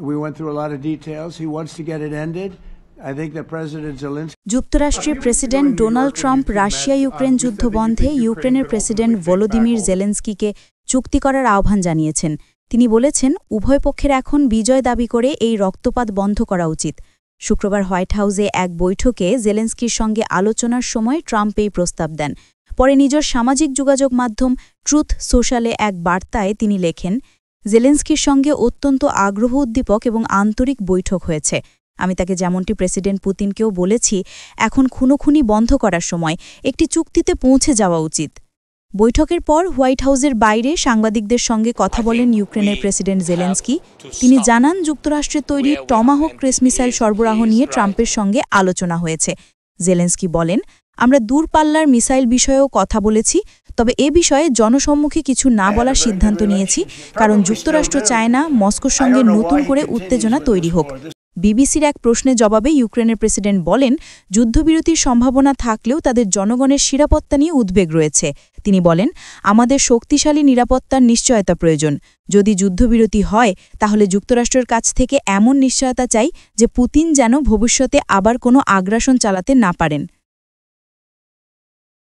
We went through a lot of details. He wants to get it ended. I think that President Zelensky যুক্তরাষ্ট্রের president Donald Trump Russia Ukraine যুদ্ধ বন্ধে ইউক্রেনের president Volodymyr জেলেনস্কিকে চুক্তি করার আহ্বান জানিয়েছেন। তিনি বলেছেন, উভয় পক্ষের এখন বিজয় দাবি করে এই রক্তপাত বন্ধ করা উচিত। শুক্রবার হোয়াইট হাউসে এক বৈঠকে জেলেনস্কির সঙ্গে আলোচনার সময় ট্রাম্প এই প্রস্তাব দেন। পরে নিজের সামাজিক যোগাযোগ মাধ্যম ট্রুথ সোশ্যালে এক বার্তায় তিনি লেখেন, জেলেনস্কির সঙ্গে অত্যন্ত আগ্রহ উদ্দীপক এবং আন্তরিক বৈঠক হয়েছে। আমি তাকে যেমনটি প্রেসিডেন্ট পুতিনকেও বলেছি, এখন খুনোখুনি বন্ধ করার সময় একটি চুক্তিতে পৌঁছে যাওয়া উচিত। বৈঠকের পর হোয়াইট হাউসের বাইরে সাংবাদিকদের সঙ্গে কথা বলেন ইউক্রেনের প্রেসিডেন্ট জেলেনস্কি। তিনি জানান, যুক্তরাষ্ট্রের তৈরি টমাহক ক্রুজ মিসাইল সরবরাহ নিয়ে ট্রাম্পের সঙ্গে আলোচনা হয়েছে। জেলেনস্কি বলেন, আমরা দূরপাল্লার মিসাইল বিষয়েও কথা বলেছি, তবে এ বিষয়ে জনসম্মুখে কিছু না বলার সিদ্ধান্ত নিয়েছি, কারণ যুক্তরাষ্ট্র চায় না মস্কোর সঙ্গে নতুন করে উত্তেজনা তৈরি হোক। বিবিসির এক প্রশ্নের জবাবে ইউক্রেনের প্রেসিডেন্ট বলেন, যুদ্ধবিরতির সম্ভাবনা থাকলেও তাদের জনগণের নিরাপত্তা নিয়ে উদ্বেগ রয়েছে। তিনি বলেন, আমাদের শক্তিশালী নিরাপত্তার নিশ্চয়তা প্রয়োজন। যদি যুদ্ধবিরতি হয়, তাহলে যুক্তরাষ্ট্রের কাছ থেকে এমন নিশ্চয়তা চাই যে পুতিন যেন ভবিষ্যতে আবার কোনো আগ্রাসন চালাতে না পারেন।